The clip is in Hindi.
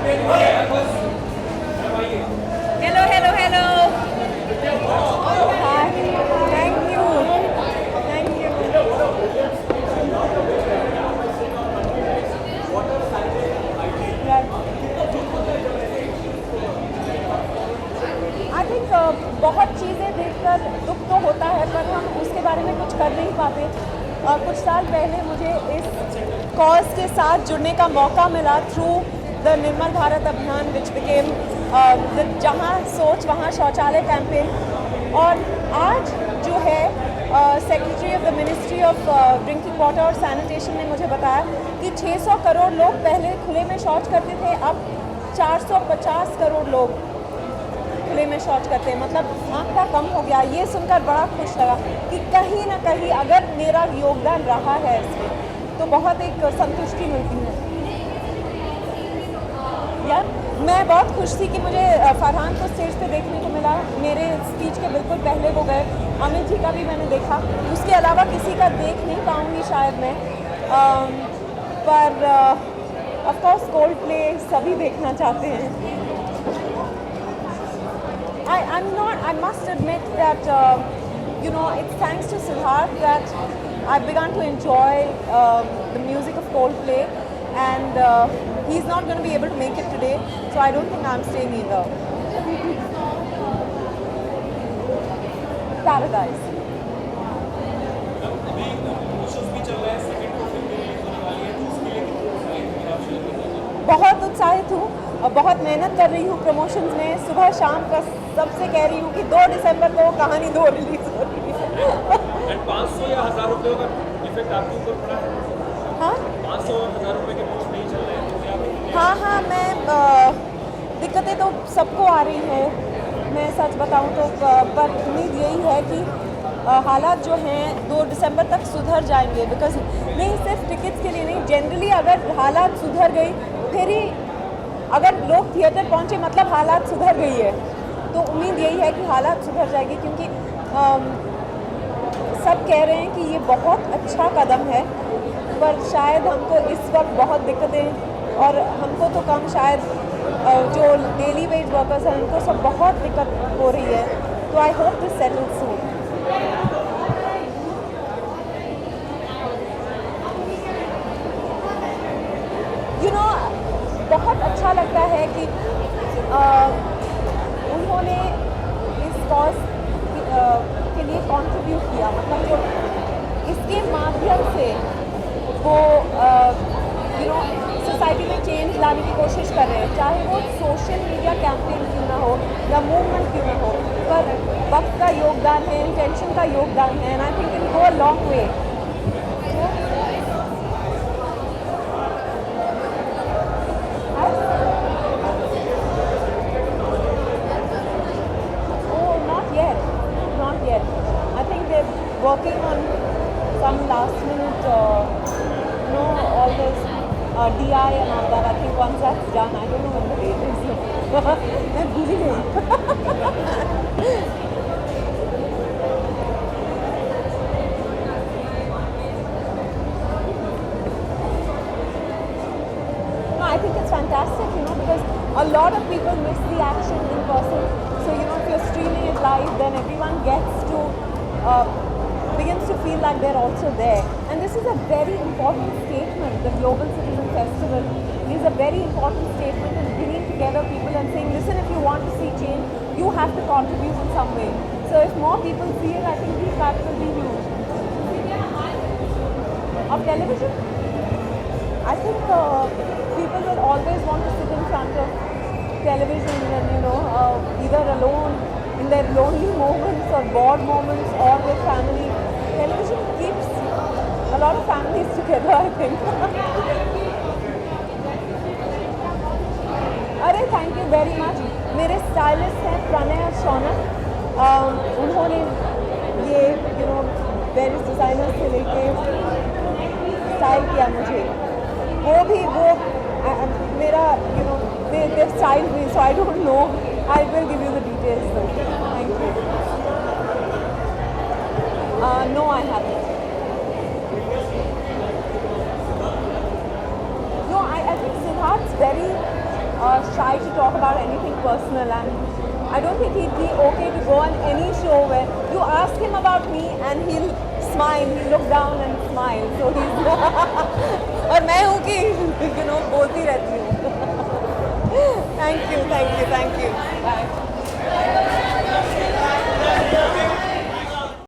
Hello, hello, hello. Hi. Thank you. Thank you. Right. I think बहुत चीज़ें देखकर दुख तो होता है, पर हम उसके बारे में कुछ कर नहीं पाते। कुछ साल पहले मुझे इस कॉज के साथ जुड़ने का मौका मिला थ्रू द निर्मल भारत अभियान विच बिकेम जहाँ सोच वहाँ शौचालय कैंपेन। और आज जो है secretary of the ministry of drinking water और सैनिटेशन ने मुझे बताया कि 600 करोड़ लोग पहले खुले में शौच करते थे, अब 450 करोड़ लोग खुले में शौच करते हैं। मतलब आंकड़ा कम हो गया। ये सुनकर बड़ा खुश लगा कि कहीं ना कहीं अगर मेरा योगदान रहा है इसमें तो बहुत एक संतुष्टि मिलती है। यार मैं बहुत खुश थी कि मुझे फरहान को स्टेज पे देखने को मिला। मेरे स्पीच के बिल्कुल पहले वो गए। अमित जी का भी मैंने देखा, उसके अलावा किसी का देख नहीं पाऊँगी शायद मैं। पर ऑफ कोर्स कोल्ड प्ले सभी देखना चाहते हैं। I must admit that, it's thanks to Siddharth that I've begun to enjoy the music of Coldplay, and he's not going to be able to make it today, so I don't think I'm staying either. Paradise. बहुत उत्साहित हूँ और बहुत मेहनत कर रही हूँ प्रमोशंस में। सुबह शाम का सबसे कह रही हूँ कि 2 दिसंबर को कहानी 2 रिलीज हो रही है। एंड 500 या 1000 रुपये का इफेक्ट आपके ऊपर पड़ा है? हाँ 500 और 1000 रुपये के पोस्ट नहीं चल रहे हैं तो क्या? हाँ मैं दिक्कतें तो सबको आ रही हैं, मैं सच बताऊँ तो। पर उम्मीद यही है कि हालात जो हैं 2 दिसंबर तक सुधर जाएंगे। बिकॉज नहीं सिर्फ टिकट्स के लिए नहीं, जनरली अगर हालात सुधर गई फिर ही अगर लोग थिएटर पहुँचे मतलब हालात सुधर गई है। तो उम्मीद यही है कि हालात सुधर जाएगी, क्योंकि सब कह रहे हैं कि ये बहुत अच्छा कदम है। पर शायद हमको इस वक्त बहुत दिक्कतें, और हमको तो कम शायद जो डेली वेज वर्कर्स हैं उनको सब बहुत दिक्कत हो रही है। तो आई होप दिस सेटल्स सून। बहुत अच्छा लगता है कि उन्होंने इस कॉज के लिए कंट्रीब्यूट किया। मतलब जो इसके माध्यम से वो सोसाइटी में चेंज लाने की कोशिश कर रहे हैं, चाहे वो सोशल मीडिया कैंपेन क्यों ना हो या मूवमेंट क्यों ना हो, पर वक्त का योगदान है, इंटेंशन का योगदान है। And I think it go a long way. Working on some last minute, all those DI and all that. I think once that's done, I don't know when the date is. मैं भूल ही गई। No, I think it's fantastic, because a lot of people miss the action in person. So, if you're streaming it live, then everyone gets to begins to feel like they're also there. And this is a very important statement. The Global Citizen Festival is a very important statement in bringing together people and saying, listen, if you want to see change, you have to contribute in some way. So if more people see it, I think the impact will be huge. Of television, I think people will always want to sit in front of television and, either alone in their lonely moments or bored moments or with family. Television keeps a lot of families together, I think. अरे थैंक यू वेरी मच। मेरे स्टाइलिस्ट हैं प्रणय और शौनक। उन्होंने ये वेरियस डिज़ाइनर से लेके स्टाइल किया मुझे। वो मेरा they styled me, so I don't know. I will give you the details though. Thank you. No, I haven't. No, I think Siddharth's very shy to talk about anything personal, and I don't think he'd be okay to go on any show where you ask him about me and he'll smile, he'll look down and smile. So he's और मैं हूँ कि बोलती रहती हूँ. Thank you. Bye.